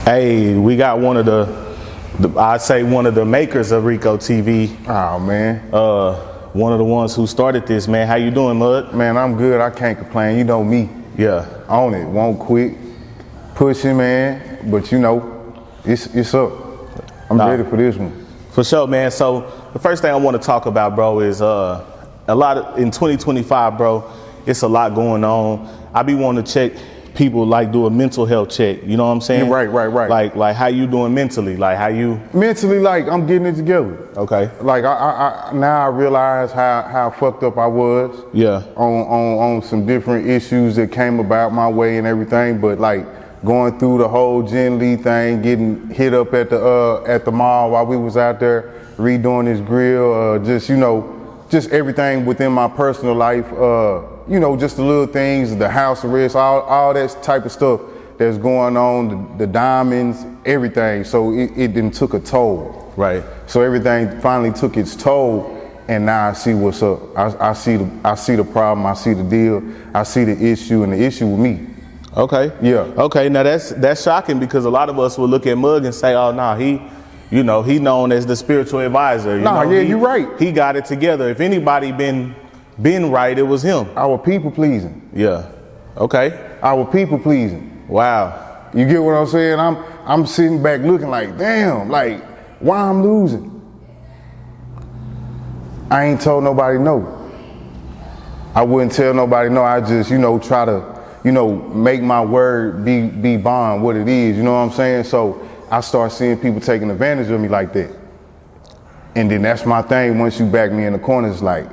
Hey, we got one of I'd say one of the makers of Rico TV. Oh man. One of the ones who started this, man. How you doing, Mud? Man, I'm good. I can't complain. You know me. Yeah. On it. Won't quit. Pushing, man. But you know, it's up. I'm ready for this one. For sure, man. So the first thing I want to talk about, bro, is in 2025, bro, it's a lot going on. I be wanting to check people, like do a mental health check. You know what I'm saying? Yeah, right. Like how you doing mentally? Like how you mentally? Like I'm getting it together. Okay. Like I now I realize how fucked up I was. Yeah. On some different issues that came about my way and everything, but like going through the whole Ginn Lee thing, getting hit up at the mall while we was out there redoing his grill, just everything within my personal life. Just the little things, the house arrest, all that type of stuff that's going on, the diamonds, everything. So it then took a toll. Right. So everything finally took its toll, and now I see what's up. I see the problem, I see the deal, I see the issue, and the issue with me. Okay. Yeah. Okay, now that's shocking because a lot of us will look at Mug and say, oh, nah, he known as the spiritual advisor. You're right. He got it together. If anybody been right, it was him. Our people pleasing. Yeah. Okay. Our people pleasing. Wow. You get what I'm saying? I'm sitting back looking like, damn, like, why I'm losing? I ain't told nobody no. I wouldn't tell nobody no. I just, try to, make my word be bond what it is. You know what I'm saying? So I start seeing people taking advantage of me like that. And then that's my thing. Once you back me in the corner, it's like,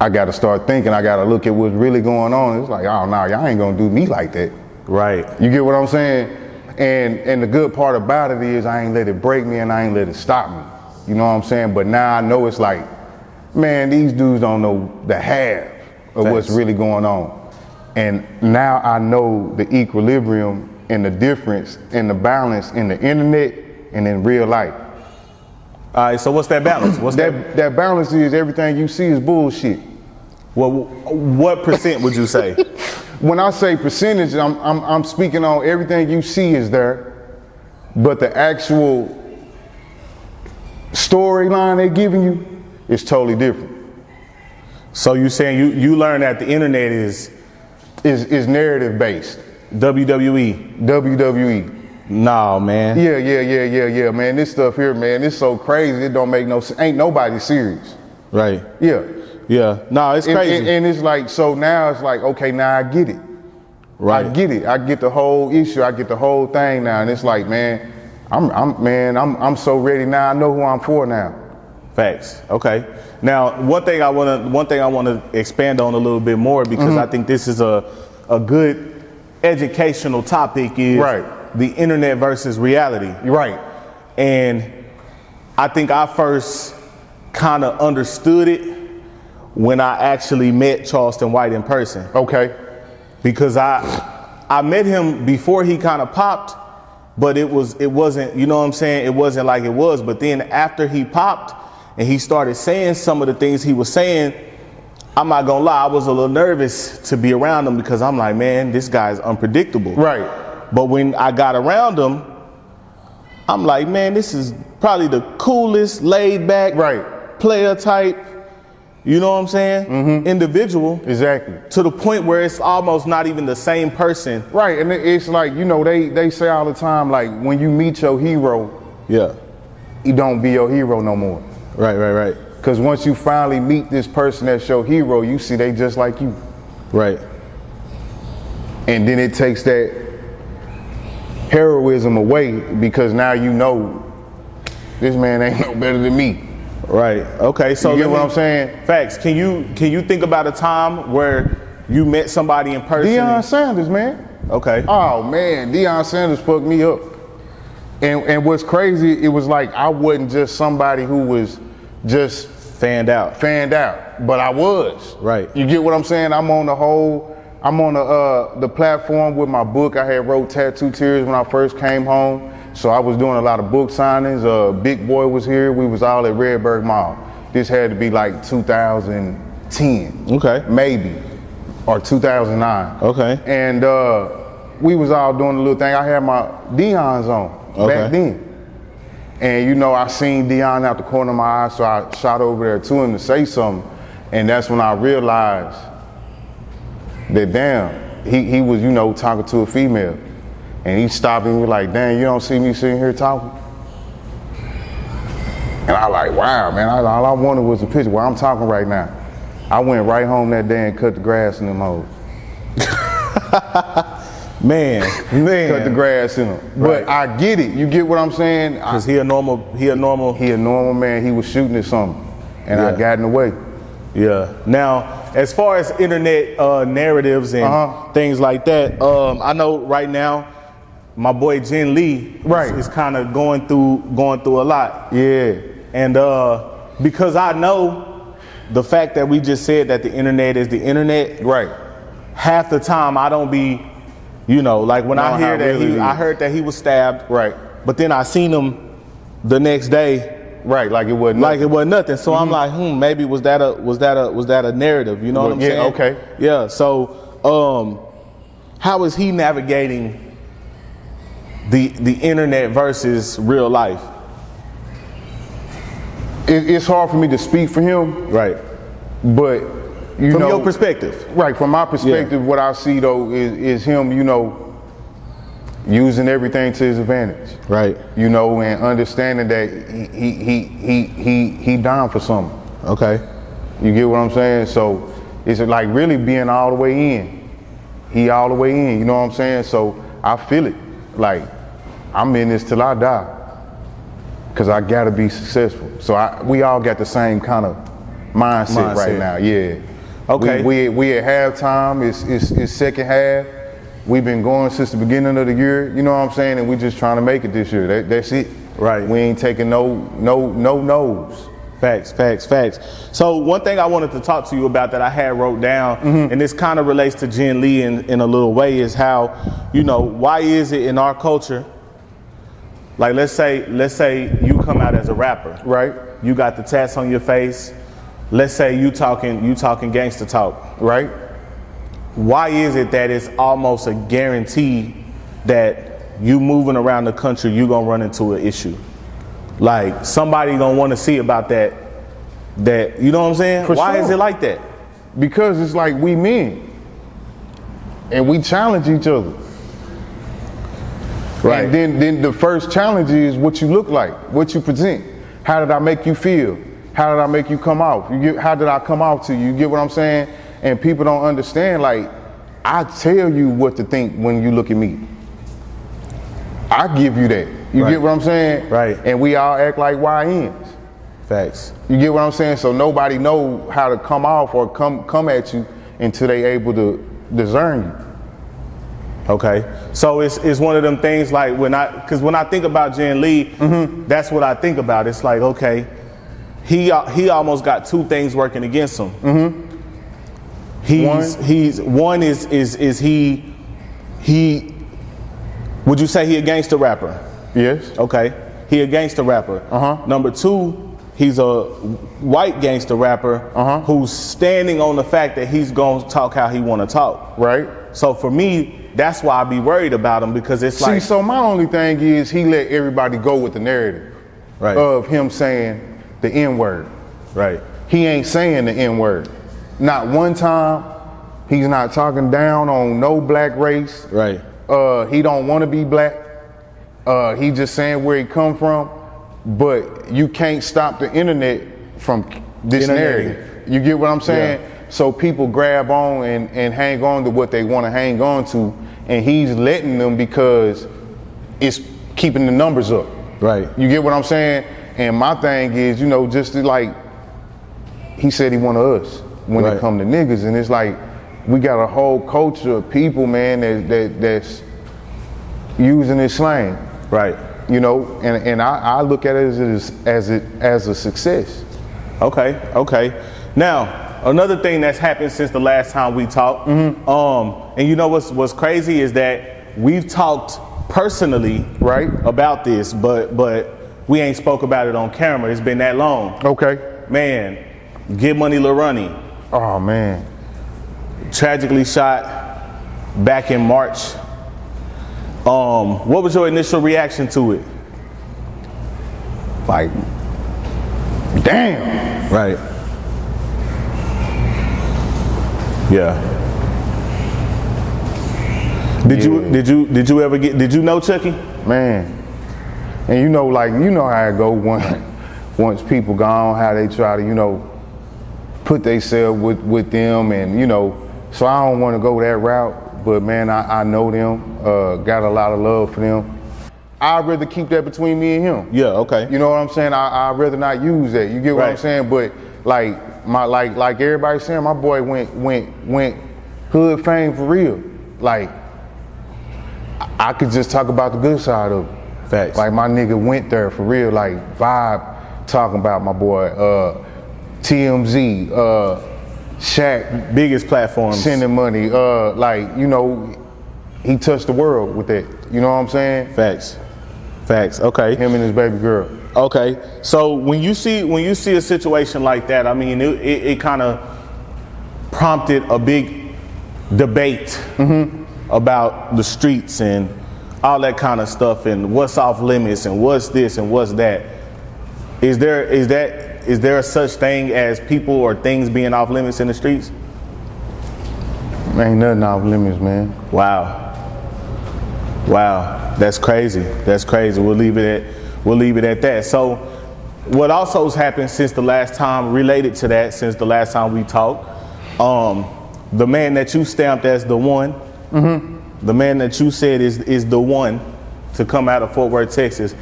I got to start thinking. I got to look at what's really going on. It's like, oh, no, y'all ain't going to do me like that. Right. You get what I'm saying? And the good part about it is I ain't let it break me and I ain't let it stop me. You know what I'm saying? But now I know it's like, man, these dudes don't know the half of what's really going on. And now I know the equilibrium and the difference and the balance in the internet and in real life. All right, so what's that balance? What's that balance is everything you see is bullshit. Well, what percent would you say? When I say percentage, I'm speaking on everything you see is there, but the actual storyline they're giving you is totally different. So you saying you learn that the internet is narrative based. WWE. No, man. Yeah, man. This stuff here, man, it's so crazy. It don't make no sense. Ain't nobody serious. Right. Yeah. No, it's crazy. And it's like, so now it's like, okay, now I get it. Right. I get it. I get the whole issue. I get the whole thing now. And it's like, man, I'm so ready now. I know who I'm for now. Facts. Okay. Now, one thing I want to expand on a little bit more because I think this is a good educational topic is the internet versus reality. Right. And I think I first kind of understood it when I actually met Charleston White in person. Okay. Because I met him before he kind of popped, but it wasn't, you know what I'm saying? It wasn't like it was. But then after he popped and he started saying some of the things he was saying, I'm not gonna lie, I was a little nervous to be around him because I'm like, man, this guy's unpredictable. Right. But when I got around him, I'm like, man, this is probably the coolest, laid back, player type, you know what I'm saying? Individual. Exactly. To the point where it's almost not even the same person. Right, and it's like, they say all the time, like, when you meet your hero, he don't be your hero no more. Right. Because once you finally meet this person that's your hero, you see they just like you. Right. And then it takes that heroism away because now you know this man ain't no better than me. Right. Okay. So you get what I'm saying? Facts. Can you think about a time where you met somebody in person? Deion Sanders, man. Okay. Oh man, Deion Sanders fucked me up. And what's crazy, it was like I wasn't just somebody who was just fanned out, but I was. Right. You get what I'm saying? I'm on the platform with my book. I had wrote Tattoo Tears when I first came home. So I was doing a lot of book signings. Big Boy was here. We was all at Redbird Mall. This had to be like 2010. Okay. Maybe. Or 2009. Okay. And we was all doing a little thing. I had my Deion's on back then. And you know, I seen Deion out the corner of my eye, so I shot over there to him to say something. And that's when I realized that damn, he was, you know, talking to a female. And he stopped and he was like, damn, you don't see me sitting here talking? And I like, wow, man, all I wanted was a picture. Well, I'm talking right now. I went right home that day and cut the grass in them hoes. Man. Cut the grass in them. Right. But I get it. You get what I'm saying? Because he a normal man. He was shooting at something. And I got in the way. Yeah. Now, as far as internet narratives and things like that, I know right now my boy Ginn Lee is kind of going through a lot. Yeah. And because I know the fact that we just said that the internet is the internet. Right. Half the time I don't be, you know, like when I hear that I heard that he was stabbed. Right. But then I seen him the next day. Right, like it wasn't nothing. Like it wasn't nothing. So I'm like, maybe was that a narrative? You know what I'm saying? Okay. Yeah. So how is he navigating the internet versus real life? It's hard for me to speak for him. Right. But you know, from your perspective. Right, from my perspective, what I see though is him, you know, using everything to his advantage. Right. You know, and understanding that he down for something. Okay. You get what I'm saying? So it's like really being all the way in. He all the way in, you know what I'm saying? So I feel it. Like I'm in this till I die. Cause I gotta be successful. So we all got the same kind of mindset right now. Yeah. Okay. We at halftime. It's second half. We've been going since the beginning of the year. You know what I'm saying? And we just trying to make it this year. That's it. Right. We ain't taking no no's. Facts. So one thing I wanted to talk to you about that I had wrote down, and this kind of relates to Ginn Lee in a little way, is how, you know, why is it in our culture, like let's say you come out as a rapper, right? You got the tats on your face. Let's say you talking gangster talk, right? Why is it that it's almost a guarantee that you moving around the country, you gonna run into an issue? Like somebody gonna want to see about that, you know what I'm saying? Why is it like that? Because it's like we men, and we challenge each other. Right. And then the first challenge is what you look like, what you present. How did I make you feel? How did I make you come off? How did I come off to you? You get what I'm saying? And people don't understand, like, I tell you what to think when you look at me. I give you that. You get what I'm saying? Right. And we all act like YNs. Facts. You get what I'm saying? So nobody know how to come off or come at you until they able to discern you. Okay. So it's one of them things like when I think about Ginn Lee, that's what I think about. It's like, okay, he almost got two things working against him. One is he would you say he a gangster rapper? Yes. Okay. He a gangster rapper. Number two, he's a white gangster rapper who's standing on the fact that he's gonna talk how he wanna talk. Right. So for me, that's why I be worried about him, because it's like. See, so my only thing is he let everybody go with the narrative of him saying the N-word. Right. He ain't saying the N-word. Not one time. He's not talking down on no black race. Right. He don't want to be black. He just saying where he come from. But you can't stop the internet from this narrative. You get what I'm saying? Yeah. So people grab on and hang on to what they want to hang on to, and he's letting them because it's keeping the numbers up. Right. You get what I'm saying? And my thing is, you know, just to like, he said he one of us when it come to niggas, and it's like, we got a whole culture of people, man, that's using this slang. Right. You know, and I look at it as a success. Okay. Now, another thing that's happened since the last time we talked, and you know what's crazy is that we've talked personally, right, about this, but we ain't spoke about it on camera. It's been that long. Okay. Man, Get Money Larunny. Oh man. Tragically shot back in March What was your initial reaction to it? Like, damn. Right. Yeah. Did you ever did you know Chucky? Man. And you know how it go once people gone, how they try to, put themselves with them, and so I don't want to go that route, but man, I know them, got a lot of love for them. I'd rather keep that between me and him. Yeah, okay. You know what I'm saying? I'd rather not use that. You get what I'm saying? But like everybody's saying, my boy went hood fame for real. Like, I could just talk about the good side of it. Facts. Like, my nigga went there for real, like vibe talking about my boy, TMZ, Shaq. Biggest platforms. Sending money, he touched the world with that. You know what I'm saying? Facts, okay. Him and his baby girl. Okay, so when you see a situation like that, I mean, it kind of prompted a big debate about the streets and all that kind of stuff, and what's off limits and what's this and what's that. Is there a such thing as people or things being off limits in the streets? Ain't nothing off limits, man. Wow, that's crazy. We'll leave it at that. So, what also has happened since the last time, related to that, since the last time we talked, the man that you stamped as the one, the man that you said is the one to come out of Fort Worth, Texas,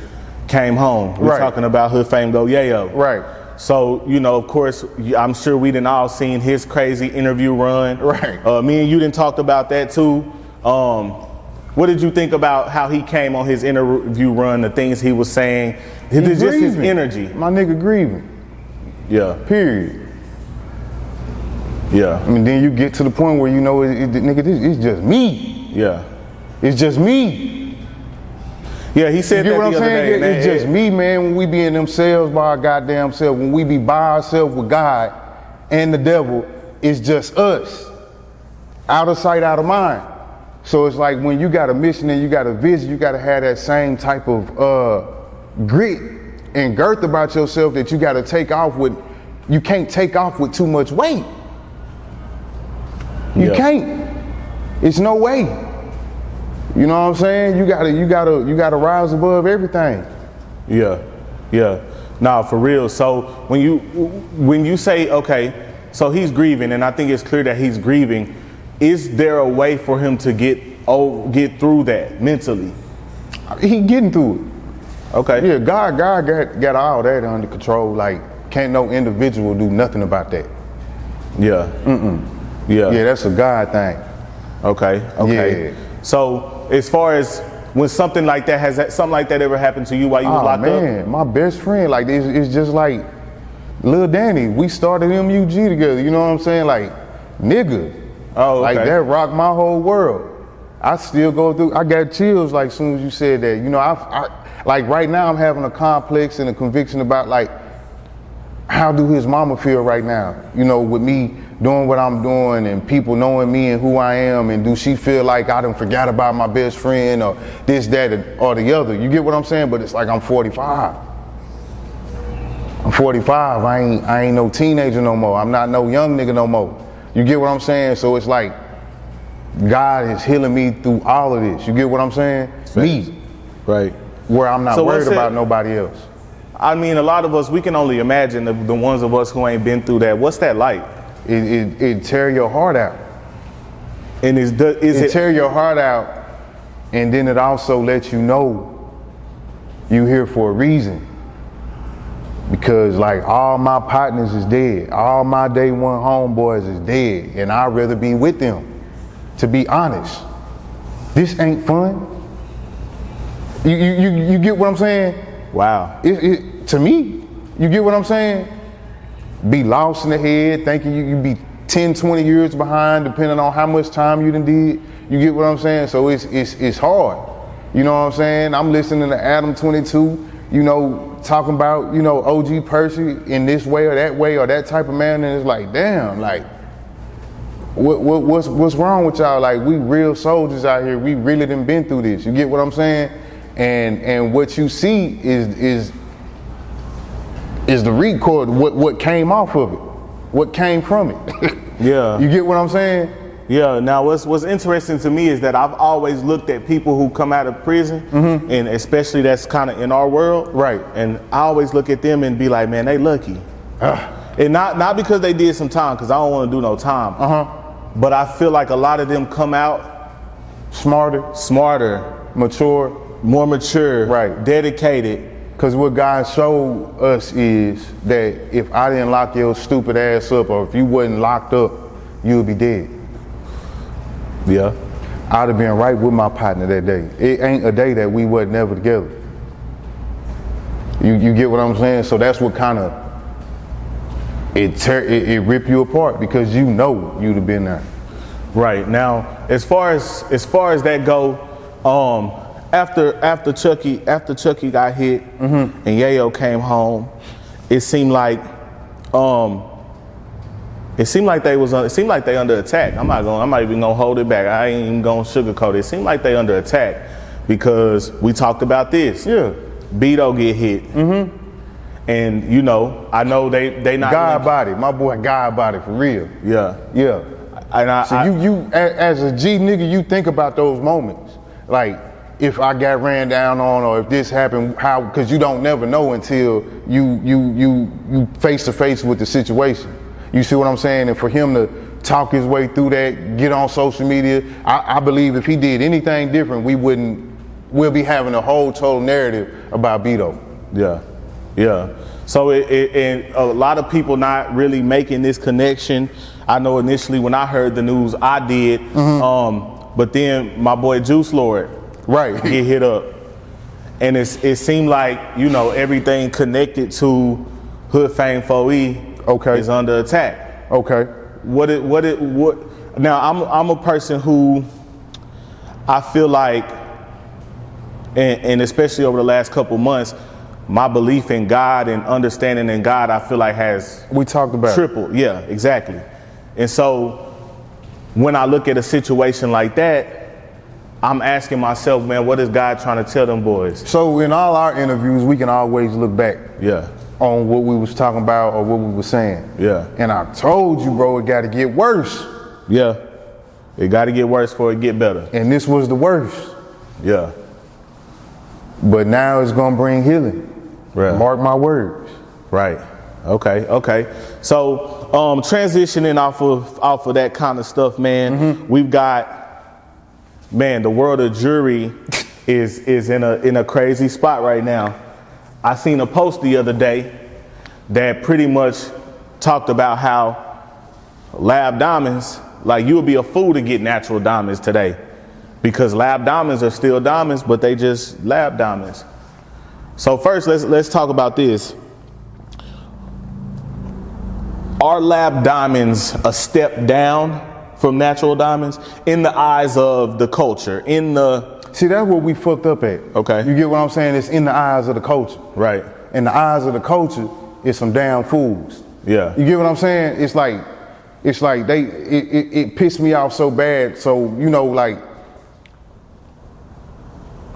came home. We're talking about Hood Fame Go Yayo. Right. So, of course, I'm sure we done all seen his crazy interview run. Right. Me and you done talked about that too. What did you think about how he came on his interview run, the things he was saying, just his energy? My nigga grieving. Yeah. Period. Yeah. I mean, then you get to the point where nigga, it's just me. Yeah. It's just me. Yeah, he said that the other day. It's just me, man, when we be in themselves by our goddamn self, when we be by ourselves with God and the devil, it's just us. Out of sight, out of mind. So it's like when you got a mission and you got a vision, you got to have that same type of grit and girth about yourself that you got to take off with. You can't take off with too much weight. You can't. It's no way. You know what I'm saying? You gotta rise above everything. Yeah. Nah, for real. So when you say, okay, so he's grieving, and I think it's clear that he's grieving. Is there a way for him to get through that mentally? He getting through it. Okay. Yeah, God got all that under control. Like, can't no individual do nothing about that. Yeah. Yeah, that's a God thing. Okay. Yeah. So as far as when something like that, has something like that ever happened to you while you was locked up? My best friend, like, it's just like Lil Danny. We started MUG together. You know what I'm saying? Like, nigga. Oh, okay. Like, that rocked my whole world. I still go through. I got chills like soon as you said that. I like right now I'm having a complex and a conviction about, like, how do his mama feel right now? With me doing what I'm doing and people knowing me and who I am, and do she feel like I done forgot about my best friend or this, that, or the other? You get what I'm saying? But it's like I'm 45. I'm 45. I ain't no teenager no more. I'm not no young nigga no more. You get what I'm saying? So it's like God is healing me through all of this. You get what I'm saying? Me. Right. Where I'm not worried about nobody else. I mean, a lot of us, we can only imagine the ones of us who ain't been through that. What's that like? It tear your heart out. And it tear your heart out, and then it also lets you know you here for a reason. Because, like, all my partners is dead. All my day one homeboys is dead, and I'd rather be with them. To be honest, this ain't fun. You get what I'm saying? Wow. To me, you get what I'm saying? Be lost in the head, thinking you be 10, 20 years behind, depending on how much time you done did. You get what I'm saying? So it's hard. You know what I'm saying? I'm listening to Adam 22, talking about, OG Percy in this way or that type of man, and it's like, damn, like, What's wrong with y'all? Like, we real soldiers out here. We really done been through this. You get what I'm saying? And what you see is the record. What came off of it? What came from it? Yeah. You get what I'm saying? Yeah. Now, what's interesting to me is that I've always looked at people who come out of prison, and especially that's kind of in our world, Right. And I always look at them and be like, man, they lucky. And not because they did some time, because I don't want to do no time. But I feel like a lot of them come out Smarter, mature, more mature, Right. dedicated. because what God showed us is that if I didn't lock your stupid ass up, or if you wasn't locked up, you would be dead. Yeah. I'd have been right with my partner that day. It ain't a day that we wasn't never together. You get what I'm saying? So that's what kind of it rip you apart, because you know you'd have been there. Right. Now, as far as that go, after Chucky got hit and Yayo came home, it seemed like they under attack. I'm not even gonna hold it back. I ain't even gonna sugarcoat it. It seemed like they under attack because we talked about this. Yeah. Beto get hit. And you know, I know they not God body, my boy God body, for real. Yeah. Yeah. And So you as a G nigga, you think about those moments. Like, if I got ran down on, or if this happened, how, because you don't never know until you face to face with the situation. You see what I'm saying? And for him to talk his way through that, get on social media, I believe if he did anything different, we'll be having a whole total narrative about Beto. Yeah, yeah. So and a lot of people not really making this connection. I know initially when I heard the news, I did. But then my boy Juice Lord, Right. get hit up, and it seemed like, you know, everything connected to Hood Fame 4E Okay. is under attack. Okay. What? Now I'm a person who I feel like, and especially over the last couple months, my belief in God and understanding in God, I feel like has We talked about tripled. Yeah, exactly. And so when I look at a situation like that, I'm asking myself, man, what is God trying to tell them boys? So in all our interviews, we can always look back Yeah, on what we was talking about or what we were saying. yeah, And I told you, bro, it got to get worse. yeah. It got to get worse before it get better. And this was the worst. Yeah, But now it's going to bring healing. right. Mark my words. Right. Okay. So transitioning off of that kind of stuff, man, we've got, man, the world of jury is in a crazy spot right now. I seen a post the other day that pretty much talked about how lab diamonds, like, you would be a fool to get natural diamonds today, because lab diamonds are still diamonds, but they just lab diamonds. So first, let's talk about this. Are lab diamonds a step down from natural diamonds in the eyes of the culture? See, that's what we fucked up at. Okay. You get what I'm saying? It's in the eyes of the culture. Right. In the eyes of the culture, it's some damn fools. Yeah. You get what I'm saying? It's like it pissed me off so bad. So, you know, like,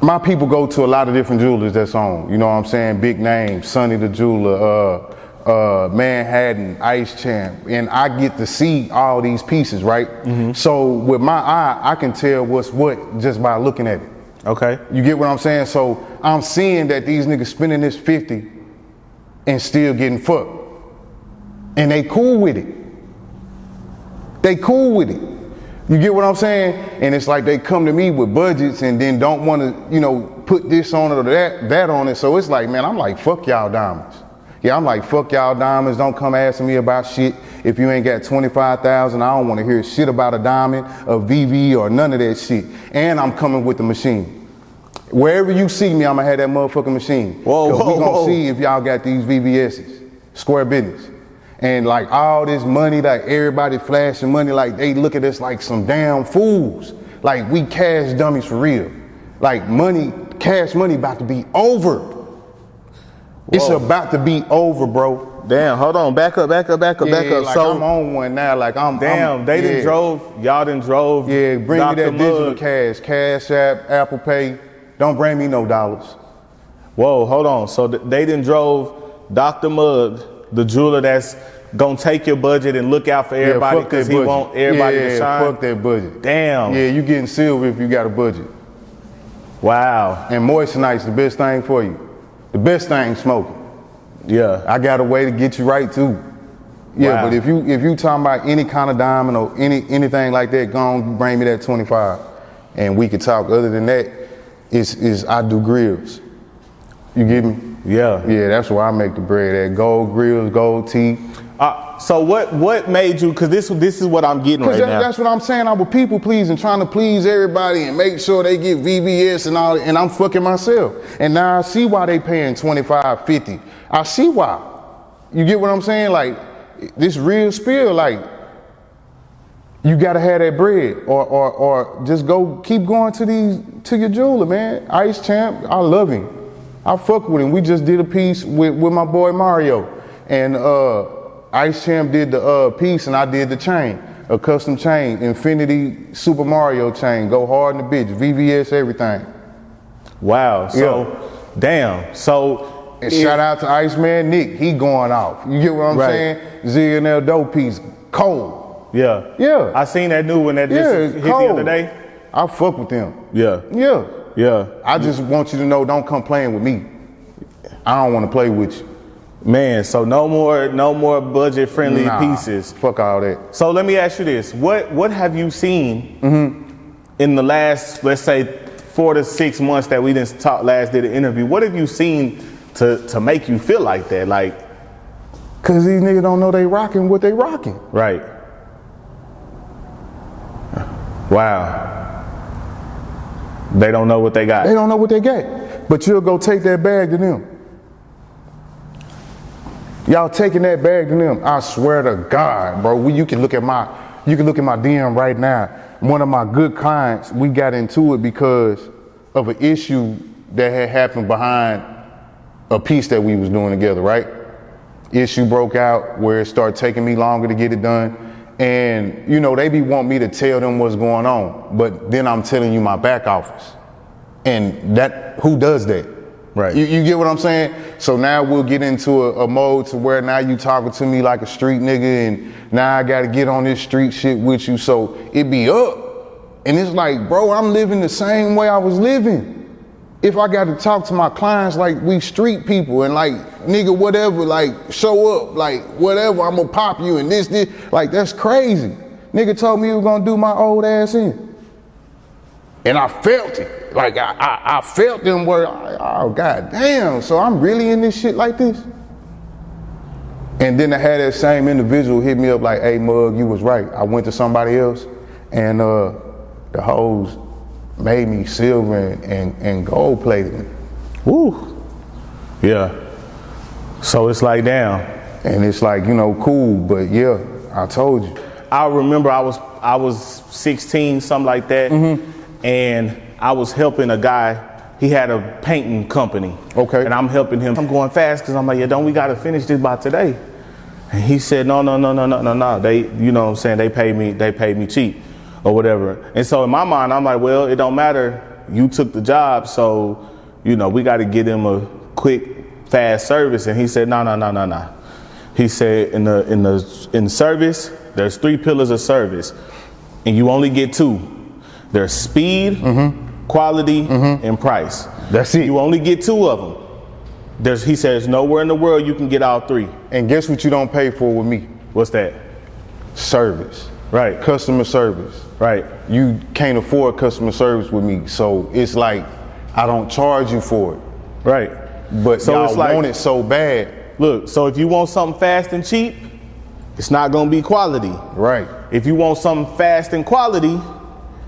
my people go to a lot of different jewelers that's on, you know what I'm saying? Big names, Sonny the Jeweler, Manhattan, Ice Champ, and I get to see all these pieces, right? So with my eye, I can tell what's what just by looking at it. Okay. You get what I'm saying? So I'm seeing that these niggas spending this 50 and still getting fucked. And they cool with it. They cool with it. You get what I'm saying? And it's like they come to me with budgets and then don't want to, you know, put this on it or that on it. So it's like, man, I'm like, fuck y'all diamonds. Yeah, I'm like, fuck y'all diamonds. Don't come asking me about shit. If you ain't got 25,000, I don't want to hear shit about a diamond, a VV, or none of that shit. And I'm coming with the machine. Wherever you see me, I'm gonna have that motherfucking machine. Whoa, Cause we gonna whoa. see if y'all got these VVS's. Square business. And like all this money, like everybody flashing money, like they look at us like some damn fools. Like we cash dummies for real. Like money, cash money about to be over. It's about to be over, bro. Damn, hold on. Back up. Like So I'm on one now. Like damn, they done drove. Y'all done drove. Yeah, bring Dr. me that digital Mugg. cash app, Apple Pay. Don't bring me no dollars. Whoa, hold on. So they done drove Dr. Mugg, the jeweler that's gonna take your budget and look out for everybody because he want everybody to shine. Fuck that budget. Damn. Yeah, you getting silver if you got a budget. Wow. And moissanite's the best thing for you. The best thing smoking. Yeah. I got a way to get you right too. Yeah, Wow. but if you talking about any kind of diamond or anything like that, go on, bring me that 25, and we could talk. Other than that, is I do grills. You get me? Yeah. Yeah, that's where I make the bread at. Gold grills, gold teeth. So what made you? Because this is what I'm getting right now. That's what I'm saying. I was people pleasing, trying to please everybody and make sure they get VVS and all, and I'm fucking myself. And now I see why they paying 25, 50. I see why. You get what I'm saying? Like, this real spill, like, you gotta have that bread, or just keep going to your jeweler, man. Ice Champ, I love him. I fuck with him. We just did a piece with my boy Mario, and Ice Champ did the piece, and I did the chain, a custom chain, Infinity Super Mario chain. Go hard in the bitch, VVS, everything. Wow. So, damn. So. And shout out to Iceman Nick, he going off. You get what I'm saying? ZNL dope piece, cold. Yeah. Yeah. I seen that new one that just hit cold. the other day. I fuck with them. Yeah. Yeah. Yeah. I just want you to know, don't come playing with me. I don't want to play with you. Man, so no more budget friendly pieces. Fuck all that. So let me ask you this. What have you seen in the last, let's say, 4 to 6 months that we did an interview? What have you seen to make you feel like that? Like, cause these niggas don't know they rocking what they rocking. Right. Wow. They don't know what they got. They don't know what they got. But you'll go take that bag to them. Y'all taking that bag to them. I swear to God, bro. You can look at my DM right now. One of my good clients, we got into it because of an issue that had happened behind a piece that we was doing together, right? Issue broke out where it started taking me longer to get it done. And, you know, they be want me to tell them what's going on, but then I'm telling you my back office. And who does that? Right. You get what I'm saying? So now we'll get into a mode to where now you talking to me like a street nigga, and now I gotta get on this street shit with you, so it be up. And it's like, bro, I'm living the same way I was living. If I got to talk to my clients like we street people and like, nigga, whatever, like show up, like whatever, I'm gonna pop you and this, like that's crazy. Nigga told me he was gonna do my old ass in. And I felt it. Like I felt them where, oh God damn, so I'm really in this shit like this? And then I had that same individual hit me up like, hey Mug, you was right. I went to somebody else and the hoes made me silver and gold plated me. Woo. Yeah. So it's like, damn. And it's like, you know, cool, but yeah, I told you. I remember I was 16, something like that, and I was helping a guy. He had a painting company. Okay. And I'm helping him. I'm going fast because I'm like, yeah, don't we gotta finish this by today? And he said, no. They, you know what I'm saying, they paid me cheap or whatever. And so in my mind, I'm like, well, it don't matter. You took the job, so, you know, we gotta get him a quick, fast service. And he said, no. He said, in service, there's 3 pillars of service, and you only get 2. There's speed, quality, and price. That's it. You only get 2 of them. He says, nowhere in the world you can get all 3. And guess what you don't pay for with me? What's that? Service. Right. Customer service. Right. You can't afford customer service with me, so it's like I don't charge you for it. Right. But So y'all it's like, want it so bad. Look, so if you want something fast and cheap, it's not gonna be quality. Right. If you want something fast and quality,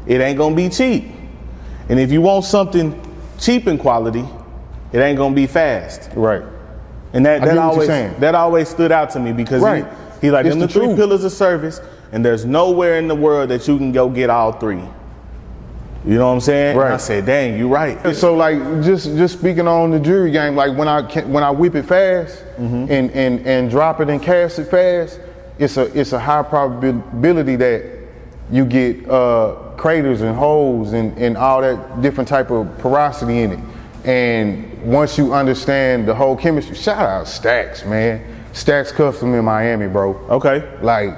it ain't gonna be cheap. And if you want something cheap and quality, it ain't gonna be fast. Right. And I get what you're saying. that always stood out to me because Right. he like, It's them the the 3 truth. pillars of service, and there's nowhere in the world that you can go get all 3. You know what I'm saying? Right. And I said, dang, you right. So like just speaking on the jury game, like when I whip it fast and drop it and cast it fast, it's a high probability that you get craters and holes and all that different type of porosity in it. And once you understand the whole chemistry, shout out Stacks, man. Stacks Custom in Miami, bro. Okay. Like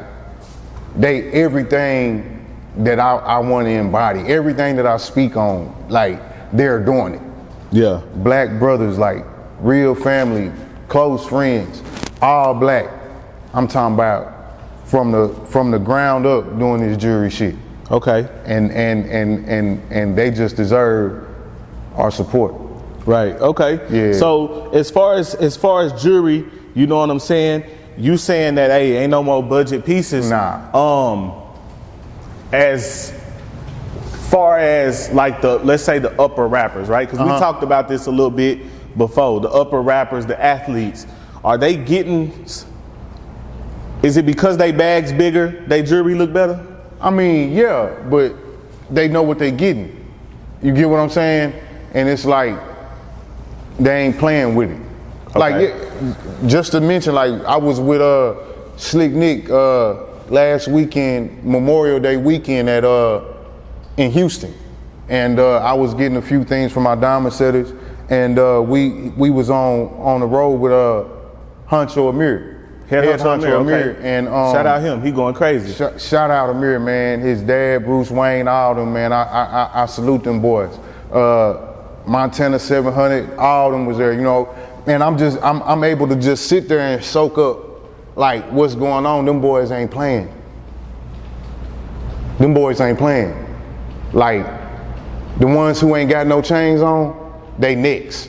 they everything that I want to embody, everything that I speak on, like they're doing it. Yeah. Black brothers, like real family, close friends, all black. I'm talking about from the ground up doing this jury shit. Okay. And they just deserve our support. Right. Okay. Yeah. So as far as jury, you know what I'm saying? You saying that hey, ain't no more budget pieces. Nah. As far as like let's say the upper rappers, right? Because we talked about this a little bit before. The upper rappers, the athletes, are they getting? Is it because they bags bigger, they jury look better? I mean, yeah, but they know what they getting. You get what I'm saying? And it's like they ain't playing with it. Okay. Like just to mention, like I was with Slick Nick last weekend, Memorial Day weekend in Houston, and I was getting a few things from my diamond setters, and we was on the road with Huncho Amir. Head Huncho Amir. Okay. And shout out him, he going crazy. Shout out Amir, man. His dad, Bruce Wayne, all them, man. I salute them boys. Montana 700, all them was there, you know. And I'm able to just sit there and soak up like what's going on. Them boys ain't playing. Them boys ain't playing. Like the ones who ain't got no chains on, they nicks.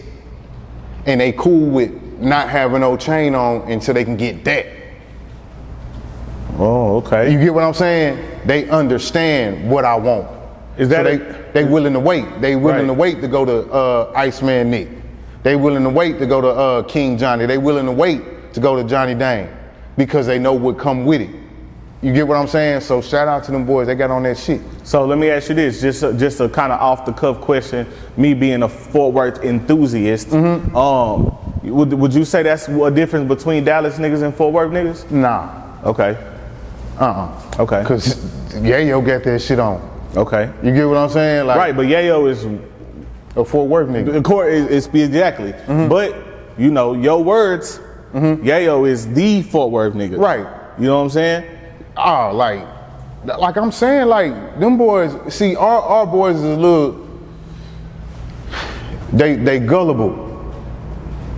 And they cool with not having no chain on until they can get that. Oh, okay. You get what I'm saying? They understand what I want. Is that so they willing to wait. They willing to wait to go to Iceman Nick. They willing to wait to go to King Johnny. They willing to wait to go to Johnny Dang because they know what come with it. You get what I'm saying? So shout out to them boys. They got on that shit. So let me ask you this, just a kind of off the cuff question. Me being a Fort Worth enthusiast, would you say that's a difference between Dallas niggas and Fort Worth niggas? Nah. Okay. Okay. Cause Yayo got that shit on. Okay. You get what I'm saying? Like, right, but Yayo is a Fort Worth nigga. The court is exactly. But you know, your words, Yayo is the Fort Worth nigga. Right. You know what I'm saying? Oh, like I'm saying, like them boys. See, our boys is a little. They gullible.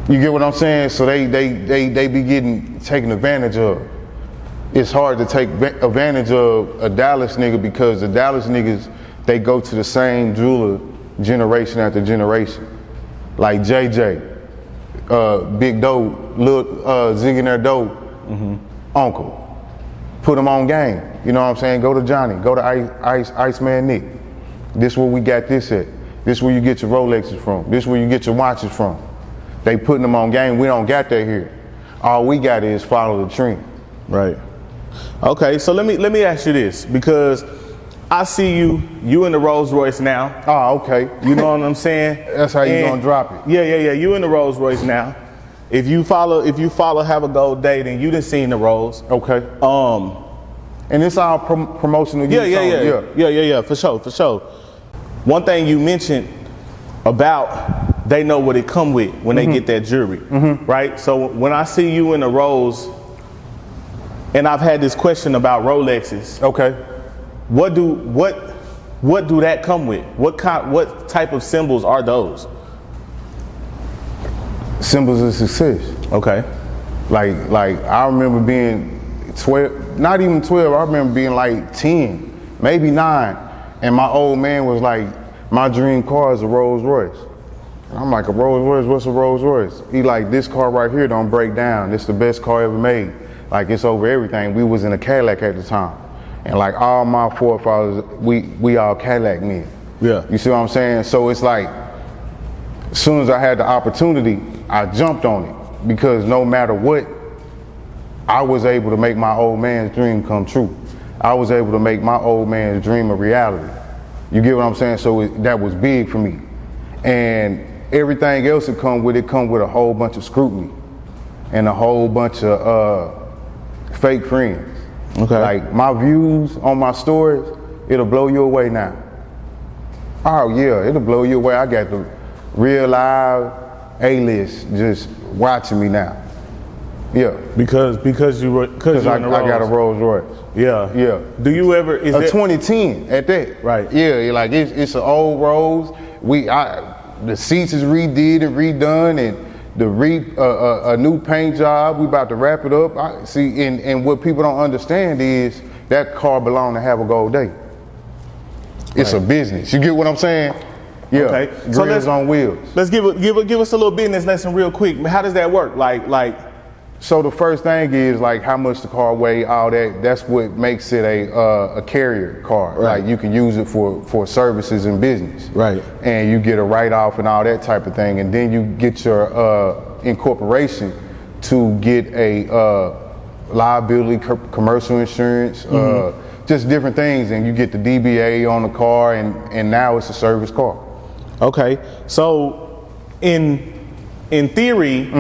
You get what I'm saying? So they be getting taken advantage of. It's hard to take advantage of a Dallas nigga because the Dallas niggas, they go to the same jeweler generation after generation. Like JJ, Big Doe, Lil Ziggy Doe, Uncle. Put them on game. You know what I'm saying? Go to Johnny, go to Iceman Nick. This where we got this at. This where you get your Rolexes from. This where you get your watches from. They putting them on game. We don't got that here. All we got is follow the trend. Right. Okay, so let me ask you this, because I see you in the Rolls Royce now. Oh, okay. You know what I'm saying? That's how you gonna drop it. Yeah. You in the Rolls Royce now. If you follow Have a Gold Day, then you done seen the Rolls. Okay. And it's all promotional. Yeah, for sure. One thing you mentioned about they know what it come with when they get that jewelry, right? So when I see you in the Rolls, and I've had this question about Rolexes. Okay. What do that come with? What type of symbols are those? Symbols of success. Okay. Like I remember being 12, not even 12, I remember being like 10, maybe 9. And my old man was like, my dream car is a Rolls Royce. And I'm like, a Rolls Royce, what's a Rolls Royce? He like, this car right here don't break down. It's the best car ever made. Like it's over everything. We was in a Cadillac at the time. And like all my forefathers, we all Cadillac men. Yeah. You see what I'm saying? So it's like, as soon as I had the opportunity, I jumped on it because no matter what, I was able to make my old man's dream come true. I was able to make my old man's dream a reality. You get what I'm saying? So that was big for me. And everything else that come with a whole bunch of scrutiny and a whole bunch of fake friends. Okay. Like my views on my stories, it'll blow you away now. Oh yeah, it'll blow you away. I got the real live A-list just watching me now. Yeah. Because I got a Rolls Royce. Yeah. Yeah. Do you ever? Is a that 2010 at that? Right. Yeah. Like it's an old Rolls. The seats is redid and redone, and a new paint job. We about to wrap it up. And what people don't understand is that car belonged to Have a Gold Day. It's a business. You get what I'm saying? Yeah. Okay. So let's on wheels. Let's give us a little business lesson real quick. How does that work? So the first thing is like how much the car weigh, all that. That's what makes it a carrier car. Right. Like you can use it for services and business. Right. And you get a write-off and all that type of thing. And then you get your incorporation to get a liability, commercial insurance, just different things. And you get the DBA on the car, and now it's a service car. Okay. So in theory,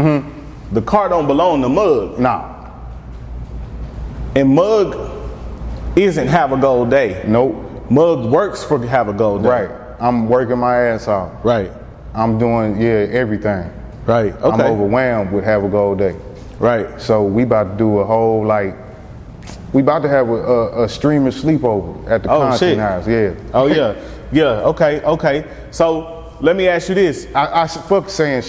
the car don't belong to Mug. Nah. And Mug isn't Have a Gold Day. Nope. Mug works for Have a Gold Day. Right. I'm working my ass off. Right. I'm doing, everything. Right. Okay. I'm overwhelmed with Have a Gold Day. Right. So we about to do a whole, we about to have a streamer sleepover at the content house. Yeah. Oh, yeah. Yeah. Okay. So let me ask you this. I fuck saying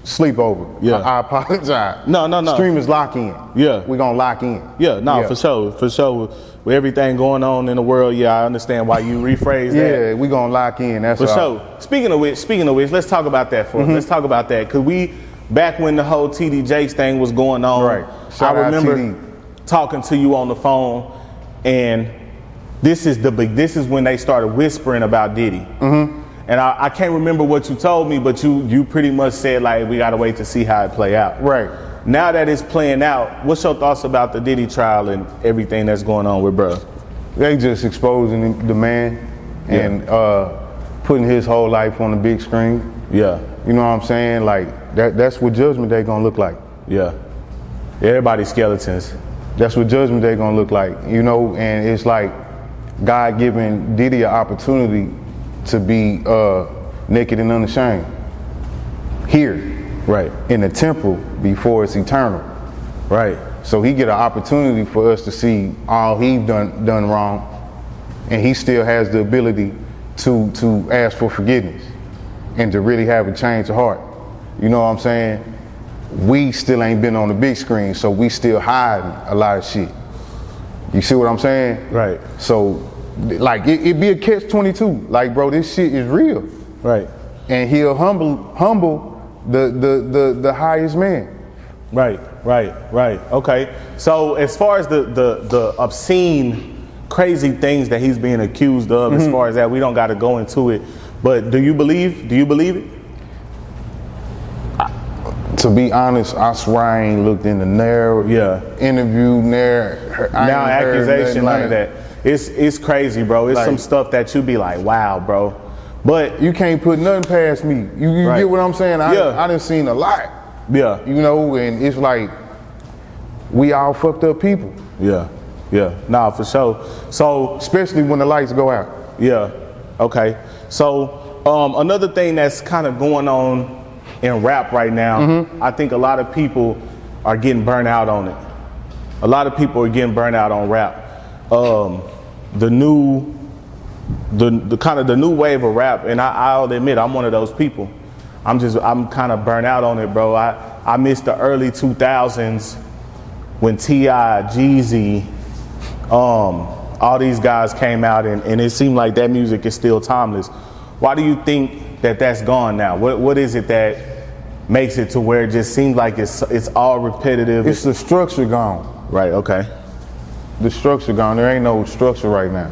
sleepover. Yeah. I apologize. No. Streamers lock in. Yeah. We're gonna lock in. Yeah, for sure. With everything going on in the world, I understand why you rephrase that. Yeah, we're gonna lock in. That's for sure. Speaking of which, let's talk about that let's talk about that. Cause back when the whole TD Jakes thing was going on, right. I remember talking to you on the phone, and this is when they started whispering about Diddy. And I can't remember what you told me, but you pretty much said we gotta wait to see how it play out. Right. Now that it's playing out, what's your thoughts about the Diddy trial and everything that's going on with bruh? They just exposing the man and putting his whole life on the big screen. Yeah. You know what I'm saying? That's what Judgment Day gonna look like. Yeah. Everybody's skeletons. That's what Judgment Day gonna look like. And it's like God giving Diddy an opportunity to be naked and unashamed here, right, in the temple before it's eternal, right. So he get an opportunity for us to see all he done wrong, and he still has the ability to ask for forgiveness and to really have a change of heart. You know what I'm saying? We still ain't been on the big screen, so we still hiding a lot of shit. You see what I'm saying? Right. So it'd be a catch-22. Bro, this shit is real. Right. And he'll humble the highest man. Right. Okay. So as far as the obscene, crazy things that he's being accused of, as far as that, we don't got to go into it. But do you believe it? To be honest, I swear I ain't looked in the interview, now accusation, none of that. It's crazy, bro. It's some stuff that you be like, wow, bro. But you can't put nothing past me. You right. get what I'm saying? I done seen a lot. Yeah. And it's like we all fucked up people. Yeah. Nah, for sure. So especially when the lights go out. Yeah. Okay. So another thing that's kind of going on in rap right now, I think a lot of people are getting burnt out on it. A lot of people are getting burnt out on rap. The new wave of rap, and I'll admit I'm one of those people. I'm kind of burnt out on it, bro. I missed the early 2000s when T.I., Jeezy, all these guys came out, and it seemed like that music is still timeless. Why do you think that's gone now? What is it that makes it to where it just seems like it's all repetitive? It's the structure gone. Right. Okay. The structure gone. There ain't no structure right now.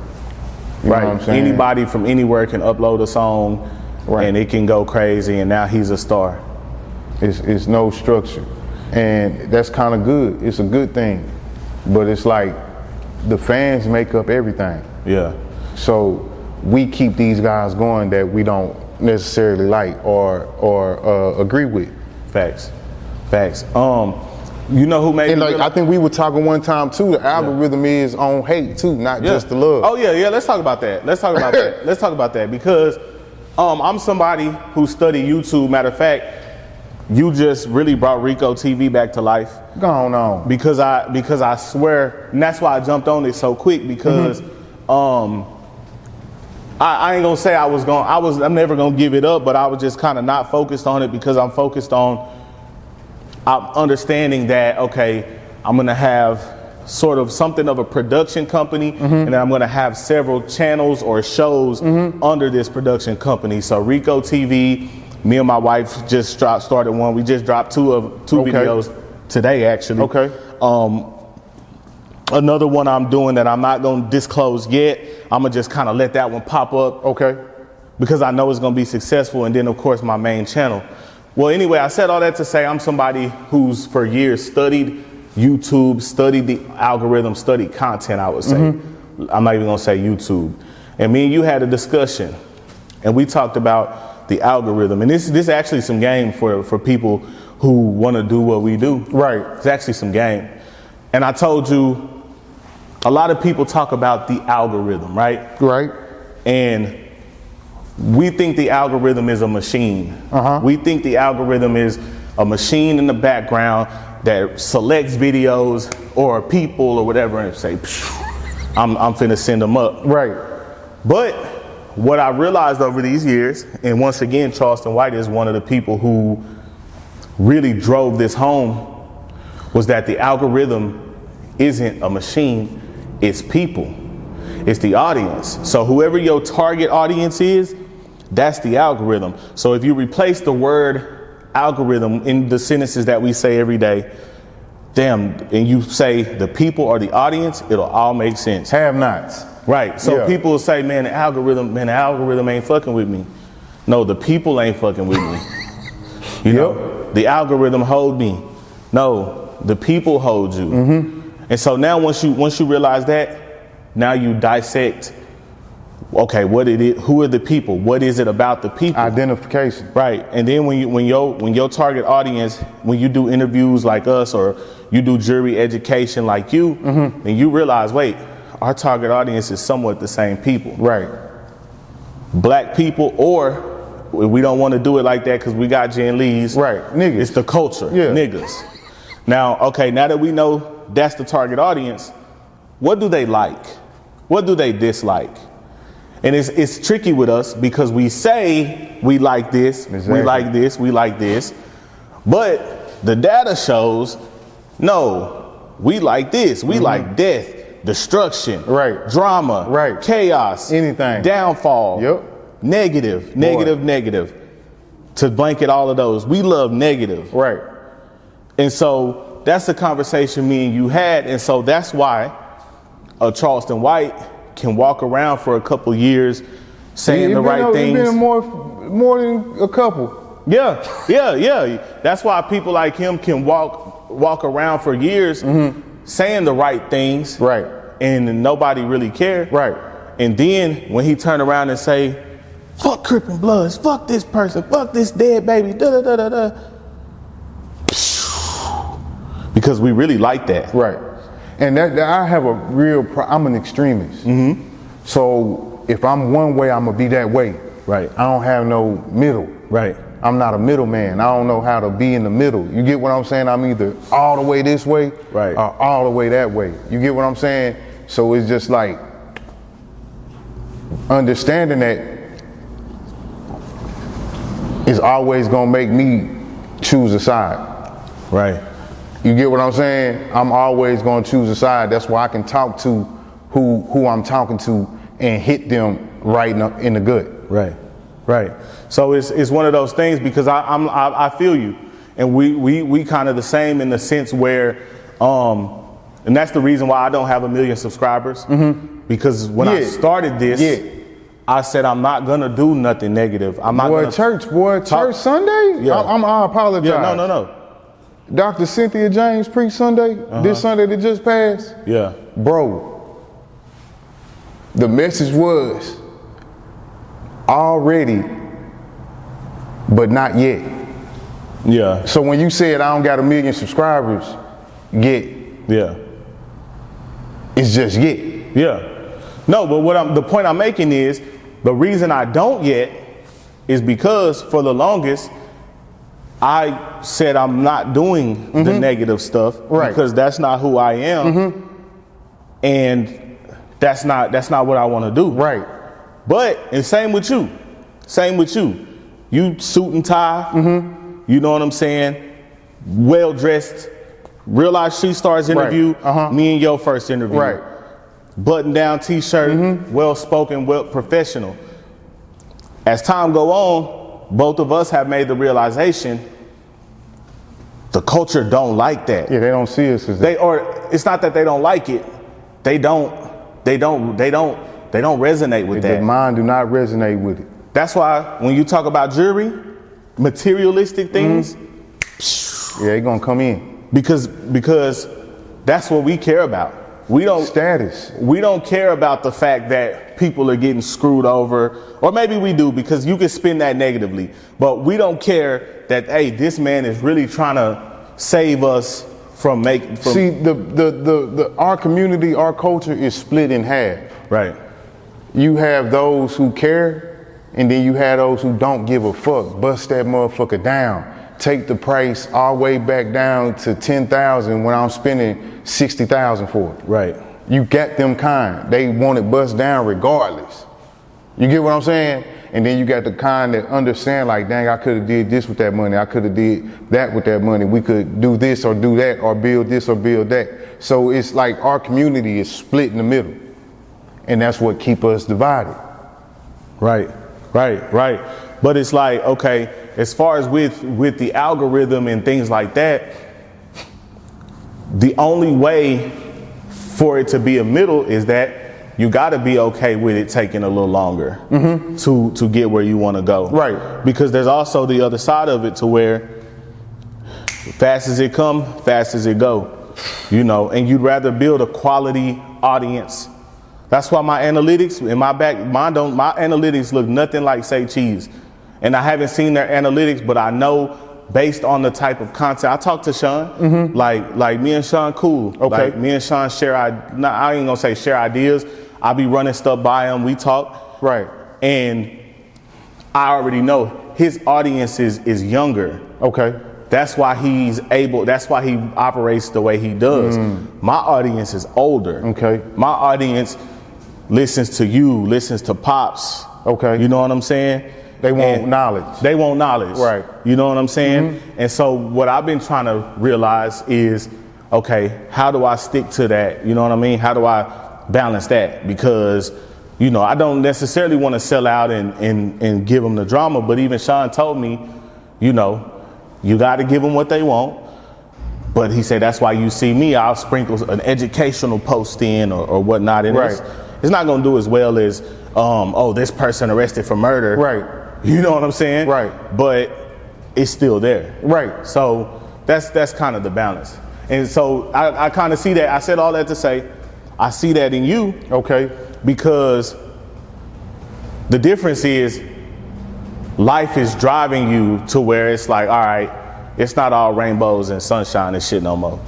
You know what I'm saying? Anybody from anywhere can upload a song, and it can go crazy, and now he's a star. It's no structure, and that's kind of good. It's a good thing, but it's like the fans make up everything. Yeah. So we keep these guys going that we don't necessarily like or agree with. Facts. You know who made And me like, I think we were talking one time too, the algorithm is on hate too, not just the love. Oh yeah, let's talk about that. Let's talk about that because I'm somebody who studied YouTube. Matter of fact, you just really brought Rico TV back to life. Go on. Because I swear, and that's why I jumped on it so quick because I ain't gonna say I'm never gonna give it up, but I was just kind of not focused on it because I'm focused on understanding that, okay, I'm gonna have sort of something of a production company, and then I'm gonna have several channels or shows under this production company. So Rico TV, me and my wife just started one. We just dropped two videos today, actually. Okay. Another one I'm doing that I'm not gonna disclose yet. I'm gonna just kind of let that one pop up. Okay. Because I know it's gonna be successful, and then of course my main channel. Well, anyway, I said all that to say I'm somebody who's for years studied YouTube, studied the algorithm, studied content, I would say. I'm not even gonna say YouTube. And me and you had a discussion, and we talked about the algorithm. And this is actually some game for people who wanna do what we do. Right. It's actually some game. And I told you, a lot of people talk about the algorithm, right? Right. And we think the algorithm is a machine. We think the algorithm is a machine in the background that selects videos or people or whatever and say, I'm finna send them up. Right. But what I realized over these years, and once again, Charleston White is one of the people who really drove this home, was that the algorithm isn't a machine, it's people. It's the audience. So whoever your target audience is, that's the algorithm. So if you replace the word algorithm in the sentences that we say every day, and you say the people or the audience, it'll all make sense. Have-nots. Right. So people will say, man, the algorithm ain't fucking with me. No, the people ain't fucking with me. You know, the algorithm hold me. No, the people hold you. And so now once you realize that, now you dissect, okay, who are the people? What is it about the people? Identification. Right. And then when your target audience, when you do interviews like us or you do jury education like you, then you realize, wait, our target audience is somewhat the same people. Right. Black people, or we don't want to do it like that because we got Ginn Lee's. Right. Niggas. It's the culture. Yeah. Niggas. Now that we know that's the target audience, what do they like? What do they dislike? And it's tricky with us because we say we like this, we like this, we like this, but the data shows, no, we like this. We like death, destruction, right, drama, right, chaos, anything, downfall, negative. To blanket all of those, we love negative. Right. And so that's the conversation me and you had. And so that's why Charleston White can walk around for a couple years saying the right things. It's been more than a couple. Yeah. That's why people like him can walk around for years saying the right things. Right. And nobody really cared. Right. And then when he turned around and say, fuck Crippin' Bloods, fuck this person, fuck this dead baby, because we really like that. Right. And that I have a real I'm an extremist. So if I'm one way, I'm gonna be that way. Right. I don't have no middle. Right. I'm not a middleman. I don't know how to be in the middle. You get what I'm saying? I'm either all the way this way, right, or all the way that way. You get what I'm saying? So it's just like understanding that is always gonna make me choose a side. Right. You get what I'm saying? I'm always gonna choose a side. That's why I can talk to who I'm talking to and hit them right in the gut. Right. So it's one of those things because I feel you, and we kind of the same in the sense where, and that's the reason why I don't have 1 million subscribers, because when I started this, I said I'm not gonna do nothing negative. I'm not gonna church Sunday. Yeah. I apologize. Yeah, no. Dr. Cynthia James preached Sunday. This Sunday that just passed. Yeah, bro. The message was, already, but not yet. Yeah. So when you said I don't got 1 million subscribers yet, Yeah. it's just yet. Yeah. No, but the point I'm making is the reason I don't yet is because for the longest I said I'm not doing the negative stuff because that's not who I am. And that's not what I want to do. Right. But and same with you. You suit and tie. You know what I'm saying? Well dressed. Real Life Street Stars interview. Me and your first interview. Right. Button down T-shirt. Well spoken. Well professional. As time go on, both of us have made the realization the culture don't like that. Yeah, they don't see us as that. It's not that they don't like it. They don't resonate with that. Their mind do not resonate with it. That's why when you talk about jewelry, materialistic things, yeah, they gonna come in. Because that's what we care about. We don't status. We don't care about the fact that people are getting screwed over, or maybe we do because you can spin that negatively. But we don't care that hey, this man is really trying to save us from making. See, our community, our culture is split in half. Right. You have those who care, and then you have those who don't give a fuck. Bust that motherfucker down. Take the price all the way back down to 10,000 when I'm spending 60,000 for it. Right. You got them kind. They want it bust down regardless. You get what I'm saying? And then you got the kind that understand like, dang, I could have did this with that money. I could have did that with that money. We could do this or do that or build this or build that. So it's like our community is split in the middle. And that's what keep us divided. Right. But it's like, okay, as far as with the algorithm and things like that, the only way for it to be a middle is that you got to be okay with it taking a little longer to get where you want to go. Right. Because there's also the other side of it to where fast as it come, fast as it go, you know, and you'd rather build a quality audience. That's why my analytics in my analytics look nothing like Say Cheese. And I haven't seen their analytics, but I know based on the type of content. I talked to Sean, like me and Sean cool. Okay. Like me and Sean I ain't gonna say share ideas. I be running stuff by him. We talk. Right. And I already know his audience is younger. Okay. That's why that's why he operates the way he does. My audience is older. Okay. My audience listens to you, listens to Pops. Okay. You know what I'm saying? They want knowledge. They want knowledge. Right. You know what I'm saying? And so what I've been trying to realize is, okay, how do I stick to that? You know what I mean? How do I balance that? Because, you know, I don't necessarily want to sell out and give them the drama, but even Sean told me, you know, you got to give them what they want. But he said, that's why you see me, I'll sprinkle an educational post in or whatnot. And Right. it's not going to do as well as, this person arrested for murder. Right. You know what I'm saying? Right. But it's still there. Right. So that's kind of the balance. And so I kind of see that. I said all that to say, I see that in you. Okay. Because the difference is life is driving you to where it's like, all right, it's not all rainbows and sunshine and shit no more.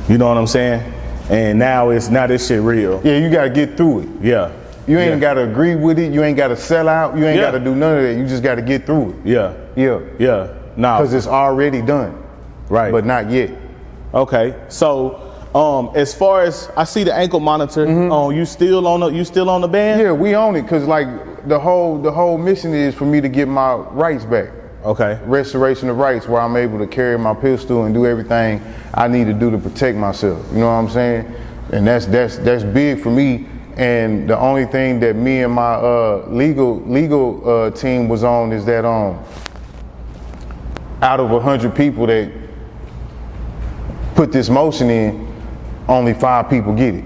You know what I'm saying? And now this shit real. Yeah, you gotta get through it. Yeah. You ain't gotta agree with it. You ain't gotta sell out. You ain't Yeah. gotta do none of that. You just gotta get through it. Yeah. Yeah. No. Because it's already done. Right. But not yet. Okay. So as far as I see the ankle monitor, you still on the band? Yeah, we own it because like the whole mission is for me to get my rights back. Okay. Restoration of rights, where I'm able to carry my pistol and do everything I need to do to protect myself. You know what I'm saying? And that's big for me. And the only thing that me and my legal team was on is that out of 100 people that put this motion in, only 5 people get it.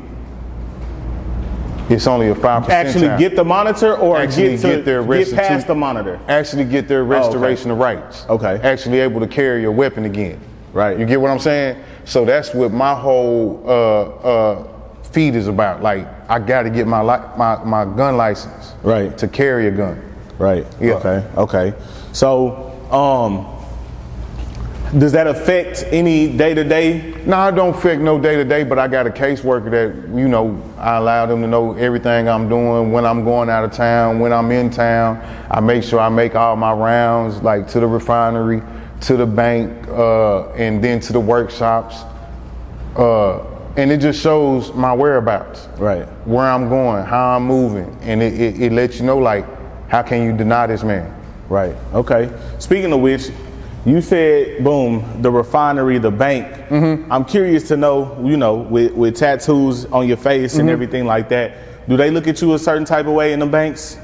It's only a 5%. Actually get the monitor or Actually get past the monitor? Actually get their restoration of rights. Okay. Actually able to carry your weapon again. Right. You get what I'm saying? So that's what my whole feed is about. Like, I got to get my gun license. Right. To carry a gun. Right. Yeah. Okay. So, does that affect any day-to-day? No, I don't affect no day-to-day, but I got a caseworker that, you know, I allow them to know everything I'm doing, when I'm going out of town, when I'm in town. I make sure I make all my rounds, like to the refinery, to the bank, and then to the workshops. And it just shows my whereabouts. Right. Where I'm going, how I'm moving. And it lets you know, like, how can you deny this man? Right. Okay. Speaking of which, you said, boom, the refinery, the bank. Mm-hmm. I'm curious to know, you know, with tattoos on your face and everything like that, do they look at you a certain type of way in the banks?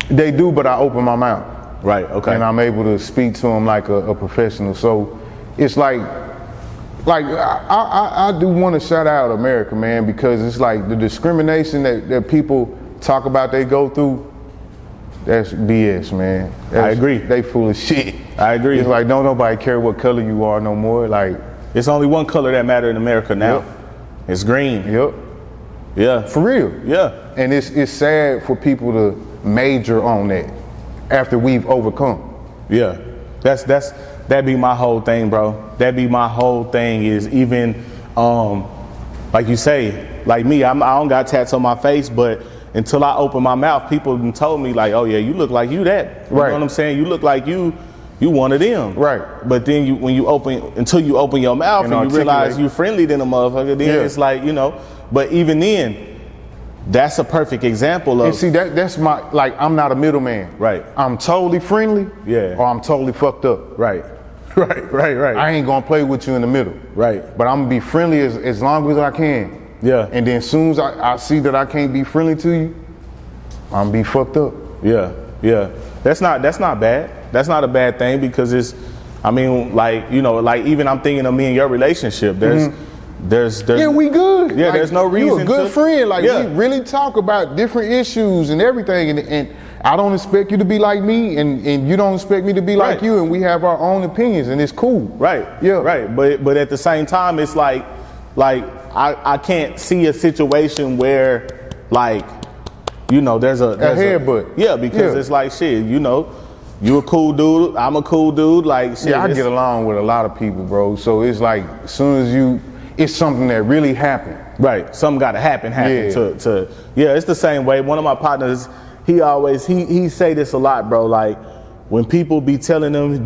They do, but I open my mouth. Right, okay. And I'm able to speak to them like a professional. So it's like I do want to shout out America, man, because it's like the discrimination that people talk about they go through, that's BS, man. I agree. They full of shit. I agree. It's like, don't nobody care what color you are no more. Like, it's only one color that matters in America now. Yep. It's green. Yep. Yeah. For real. Yeah. And it's sad for people to major on that after we've overcome. Yeah. That'd be my whole thing, bro. That'd be my whole thing is even, like you say, like me, I don't got tats on my face, but until I open my mouth, people told me like, oh yeah, you look like you that. You know what I'm saying? You look like you one of them. Right. But then until you open your mouth and you realize you're friendly than a motherfucker, then it's like, you know, but even then, that's a perfect example of. And see, that's my, like, I'm not a middleman. Right. I'm totally friendly. Yeah. Or I'm totally fucked up. Right. Right. I ain't gonna play with you in the middle. Right. But I'm gonna be friendly as long as I can. Yeah. And then as soon as I see that I can't be friendly to you, I'm gonna be fucked up. Yeah. That's not bad. That's not a bad thing because it's, I mean, like, you know, like even I'm thinking of me and your relationship. There's yeah, we good. Yeah, like, there's no reason. You a good friend. Like, we really talk about different issues and everything. And I don't expect you to be like me, and you don't expect me to be like you. And we have our own opinions, and it's cool. Right. Yeah. Right. But at the same time, it's like I can't see a situation where, like, you know, there's a headbutt. Yeah, because it's like, shit, you know, you a cool dude, I'm a cool dude. Like, shit, yeah, I get along with a lot of people, bro. So it's like, as soon as it's something that really happened. Right. Something got to happen to. Yeah, it's the same way. One of my partners, he say this a lot, bro. Like, when people be telling him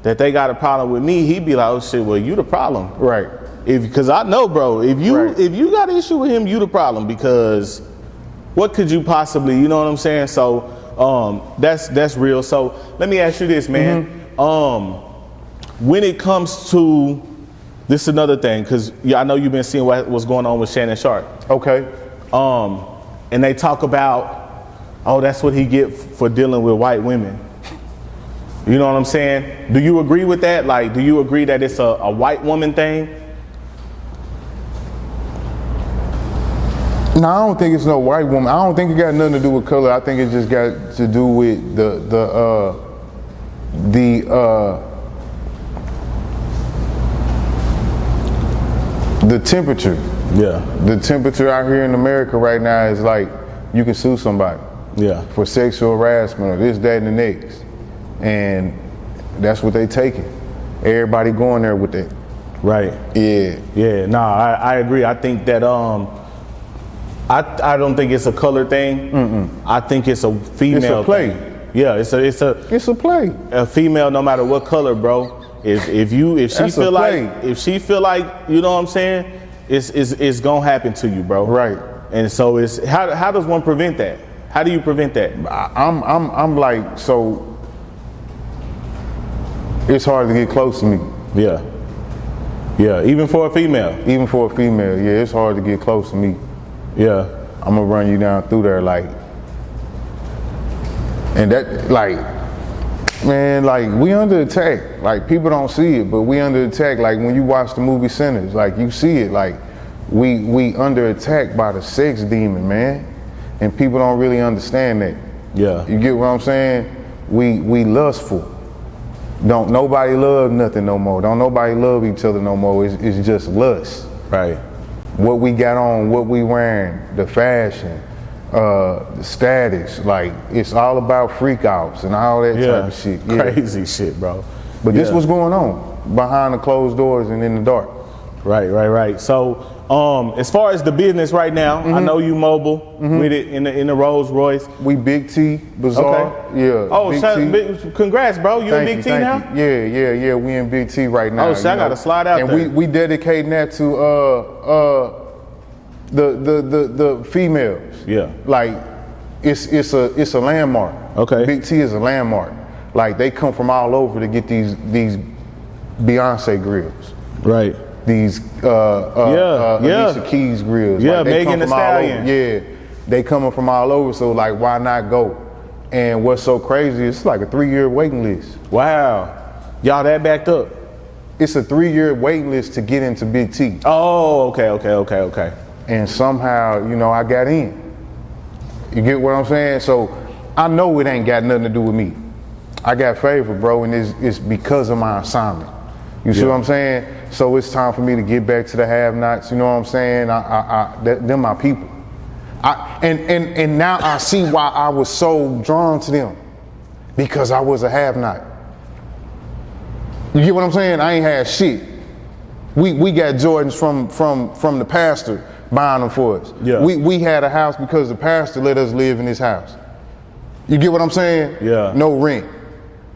that they got a problem with me, he be like, oh shit, well, you the problem. Right. Because I know, bro, if you got an issue with him, you the problem, because what could you possibly, you know what I'm saying? So that's real. So let me ask you this, man. When it comes to, this is another thing, because I know you've been seeing what's going on with Shannon Sharp. Okay. And they talk about, oh, that's what he get for dealing with white women. You know what I'm saying? Do you agree with that? Like, do you agree that it's a white woman thing? No, I don't think it's no white woman. I don't think it got nothing to do with color. I think it just got to do with the temperature. Yeah. The temperature out here in America right now is like, you can sue somebody. Yeah. For sexual harassment or this, that, and the next. And that's what they taking. Everybody going there with that. Right. Yeah. Nah, I agree. I think that I don't think it's a color thing. I think it's a female. It's a play. Thing. Yeah, it's a play. A female, no matter what color, bro. If she feel like, you know what I'm saying, it's gonna happen to you, bro. Right. And so it's how does one prevent that? How do you prevent that? I'm like, so it's hard to get close to me. Yeah. Even for a female. Even for a female, yeah, it's hard to get close to me. Yeah. I'm gonna run you down through there, like, and that, like, man, like, we under attack. Like, people don't see it, but we under attack. Like, when you watch the movie Sinners, like, you see it. Like, we under attack by the sex demon, man. And people don't really understand that. Yeah. You get what I'm saying? We lustful. Don't nobody love nothing no more. Don't nobody love each other no more. It's just lust. Right. what we got on, what we wearing, the fashion, the status. Like, it's all about freak outs and all that type of shit. Yeah. Crazy shit, bro. But this was going on behind the closed doors and in the dark. Right. So, as far as the business right now, I know you mobile with it in the Rolls Royce. We Big T Bazaar. Okay. Yeah. Oh, Big T. Congrats, bro. You in Big T now? Yeah. We in Big T right now. Oh, shit, I gotta slide out there. And we dedicating that to the females. Yeah. Like, it's a landmark. Okay. Big T is a landmark. Like, they come from all over to get these Beyonce grills. Right. These Alicia Keys grills. Yeah, like, they Megan come Thee from all over. Stallion. Yeah, they coming from all over. So like, why not go? And what's so crazy? It's like a 3-year waiting list. Wow, y'all that backed up? It's a 3-year waiting list to get into Big T. Oh, okay. And somehow, I got in. You get what I'm saying? So I know it ain't got nothing to do with me. I got favor, bro, and it's because of my assignment. You see what I'm saying? So it's time for me to get back to the have-nots. You know what I'm saying? They're my people. And now I see why I was so drawn to them, because I was a have-not. You get what I'm saying? I ain't had shit. We got Jordans from the pastor buying them for us. Yeah. We had a house because the pastor let us live in his house. You get what I'm saying? Yeah. No rent.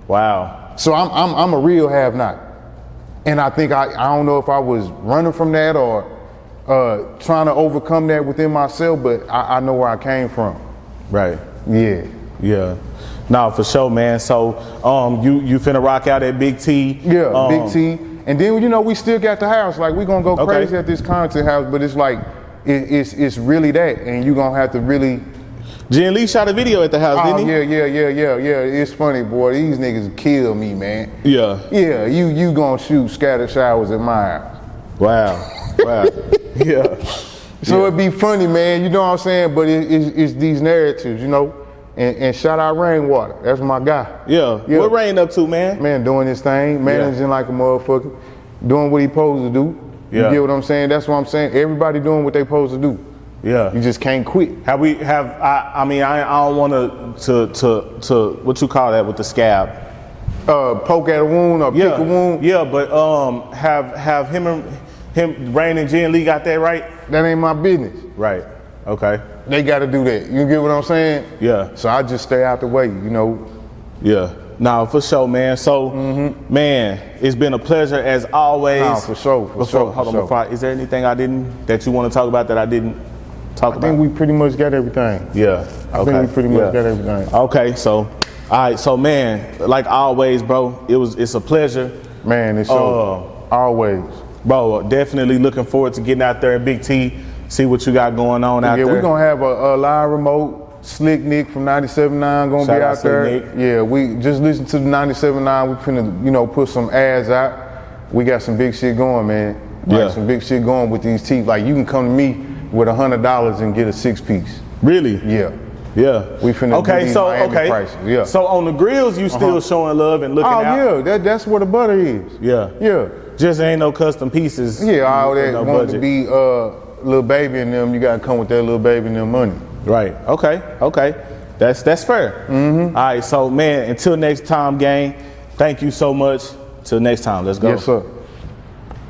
Wow. So I'm a real have-not. And I think I don't know if I was running from that or trying to overcome that within myself, but I know where I came from. Right. Yeah. No, for sure, man. So you finna rock out at Big T. Yeah, Big T. And then we still got the house. Like, we gonna go crazy at this content house, but it's like it's really that, and you gonna have to really. Ginn Lee shot a video at the house, didn't he? Yeah. It's funny, boy. These niggas kill me, man. Yeah. Yeah, you gonna shoot scatter showers at my house. Wow. Yeah. So it'd be funny, man. You know what I'm saying? But it's these narratives, And shout out Rainwater. That's my guy. Yeah. What Rain up to, man? Man, doing his thing, managing like a motherfucker, doing what he supposed to do. You get what I'm saying? That's what I'm saying. Everybody doing what they supposed to do. Yeah. You just can't quit. I don't want to what you call that with the scab? Poke at a wound or pick a wound. Yeah, but have him Rain and Ginn Lee got that right? That ain't my business. Right. Okay. They got to do that. You get what I'm saying? Yeah. So I just stay out the way, Yeah. No, for sure, man. So, man, it's been a pleasure as always. No, for sure. Hold on, is there anything that you want to talk about that I didn't talk about? I think we pretty much got everything. Yeah. I think we pretty much got everything. Okay, so, all right, so man, like always, bro, it's a pleasure. Man, it's always. Bro, definitely looking forward to getting out there at Big T, see what you got going on out there. Yeah, we're gonna have a live remote. Slick Nick from 97.9 gonna be out there. Nick. Yeah, we just listen to the 97.9. We finna, put some ads out. We got some big shit going, man. Like some big shit going with these teeth. Like, you can come to me with $100 and get a 6-piece. Really? Yeah. We finna do these Miami prices. Yeah. So on the grills, you still showing love and looking out? Oh yeah, that's where the butter is. Yeah. Just ain't no custom pieces. Yeah, all that want to be little baby in them. You gotta come with that little baby in them money. Right. Okay. That's fair. All right. So, man, until next time, gang. Thank you so much. Till next time. Let's go. Yes, sir.